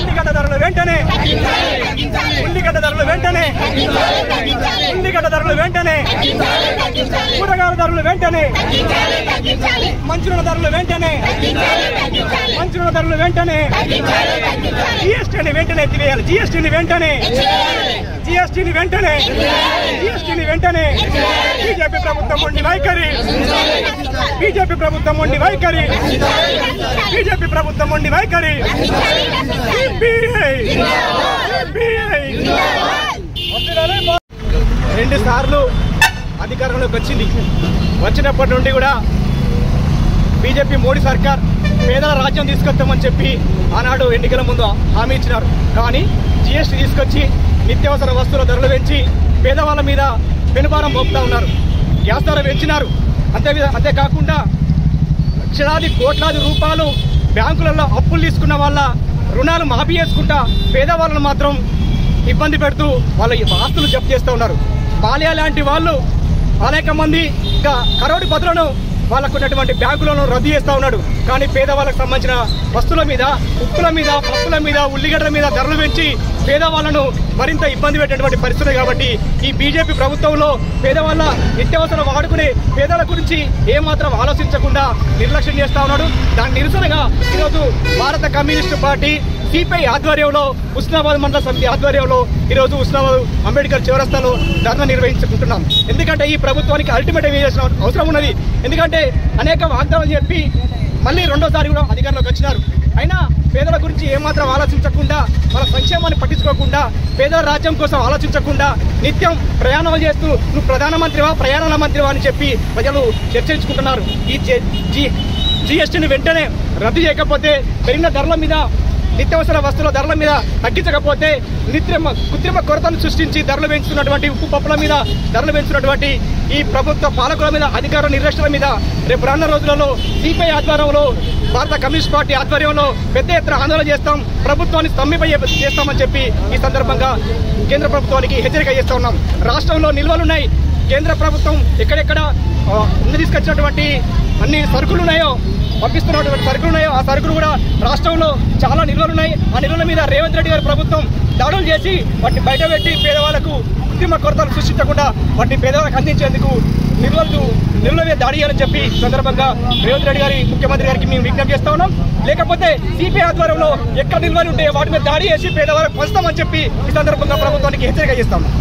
ఉల్లిగడ్డ ధరలు వెంటనే ఉల్లిగడ్డ ధరలు వెంటనే ఉల్లిగడ్డ ధరలు వెంటనే కూరగాయల ధరలు వెంటనే మంచుల ధరలు వెంటనే మంచుల ధరలు వెంటనే జీఎస్టీని వెంటనే ఎత్తివేయాలి. జీఎస్టీని వెంటనే జీఎస్టీని వెంటనే జీఎస్టీని వెంటనే బీజేపీ ప్రభుత్వం మొండి వైఖరి బీజేపీ ప్రభుత్వం మొండి వైఖరి బీజేపీ ప్రభుత్వం మొండి వైఖరి 2 సార్లు అధికారంలోకి వచ్చింది. వచ్చినప్పటి నుండి కూడా బీజేపీ మోడీ సర్కార్ పేదల రాజ్యం తీసుకొస్తామని చెప్పి ఆనాడు ఎన్నికల ముందు హామీ ఇచ్చినారు. కానీ జీఎస్టీ తీసుకొచ్చి నిత్యావసర వస్తువుల ధరలు పెంచి పేదవాళ్ళ మీద పెనుభారం మోపుతా ఉన్నారు. గ్యాస్ ధర పెంచినారు. అంతేకాకుండా లక్షలాది కోట్లాది రూపాయలు బ్యాంకులలో అప్పులు తీసుకున్న వాళ్ళ రుణాలు మాఫీ చేసుకుంటా పేదవాళ్ళను మాత్రం ఇబ్బంది పెడుతూ వాళ్ళ ఆస్తులు జప్తు చేస్తూ ఉన్నారు. బాలియా లాంటి వాళ్ళు అనేక మంది ఇంకా కరోడి పదులను వాళ్ళకు ఉన్నటువంటి బ్యాంకులను రద్దు చేస్తూ ఉన్నాడు. కానీ పేదవాళ్ళకు సంబంధించిన వస్తువుల మీద, ఉప్పుల మీద, పప్పుల మీద, ఉల్లిగడ్డల మీద ధరలు పెంచి పేదవాళ్లను మరింత ఇబ్బంది పెట్టేటువంటి పరిస్థితి. కాబట్టి ఈ బీజేపీ ప్రభుత్వంలో పేదవాళ్ళ నిత్యావసరం వాడుకునే పేదల గురించి ఏమాత్రం ఆలోచించకుండా నిర్లక్ష్యం చేస్తా ఉన్నాడు. దాని నిరసనగా ఈరోజు భారత కమ్యూనిస్టు పార్టీ సిపిఐ ఆధ్వర్యంలో హుస్నాబాద్ మండల సమితి ఆధ్వర్యంలో ఈరోజు హుస్నాబాద్ అంబేద్కర్ చౌరస్తాలో ధర్నా నిర్వహించుకుంటున్నాం. ఎందుకంటే ఈ ప్రభుత్వానికి అల్టిమేటం వేయాల్సిన అవసరం ఉన్నది. ఎందుకంటే అనేక వాగ్దానాలు చెప్పి మళ్ళీ రెండోసారి కూడా అధికారంలోకి వచ్చినారు. అయినా పేదల గురించి ఏమాత్రం ఆలోచించకుండా, వాళ్ళ సంక్షేమాన్ని పట్టించుకోకుండా, పేదల రాజ్యం కోసం ఆలోచించకుండా నిత్యం ప్రయాణాలు చేస్తూ నువ్వు ప్రధానమంత్రివా, ప్రయాణాల మంత్రివా అని చెప్పి ప్రజలు చర్చించుకుంటున్నారు. ఈ జీఎస్టీని వెంటనే రద్దు చేయకపోతే, పెరిగిన ధరల మీద, నిత్యావసర వస్తువుల ధరల మీద తగ్గించకపోతే కృత్రిమ కొరతను సృష్టించి ధరలు పెంచుతున్నటువంటి ఉప్పు పప్పుల మీద ధరలు పెంచుతున్నటువంటి ఈ ప్రభుత్వ పాలకుల మీద, అధికార నిర్లక్ష్యాల మీద రేపు రానున్న రోజులలో సిపిఐ ఆధ్వర్యంలో, భారత కమ్యూనిస్ట్ పార్టీ ఆధ్వర్యంలో పెద్ద ఎత్తున ఆందోళన చేస్తాం, ప్రభుత్వాన్ని చేస్తామని చెప్పి ఈ సందర్భంగా కేంద్ర ప్రభుత్వానికి హెచ్చరిక చేస్తా ఉన్నాం. రాష్ట్రంలో నిల్వలున్నాయి. కేంద్ర ప్రభుత్వం ఎక్కడెక్కడ తీసుకొచ్చినటువంటి అన్ని సరుకులు ఉన్నాయో, పంపిస్తున్నటువంటి సరుకులు ఉన్నాయో, ఆ సరుకులు కూడా రాష్ట్రంలో చాలా నిల్వలున్నాయి. ఆ నిల్వల మీద రేవంత్ రెడ్డి గారి ప్రభుత్వం దాడులు చేసి వాటిని బయటపెట్టి పేదవాళ్లకు కృత్రిమ కొరతలు సృష్టించకుండా వాటిని పేదవాళ్ళకు అందించేందుకు నిల్వల మీద దాడి చేయాలని చెప్పి సందర్భంగా రేవంత్ రెడ్డి గారి, ముఖ్యమంత్రి గారికి మేము విజ్ఞప్తి చేస్తా ఉన్నాం. లేకపోతే సిపిఐ ఆధ్వర్యంలో ఎక్కడ నిల్వలు ఉంటాయో వాటి మీద దాడి చేసి పేదవాళ్ళకు పంచుతామని చెప్పి ఈ సందర్భంగా ప్రభుత్వానికి హెచ్చరిక చేస్తా ఉన్నాం.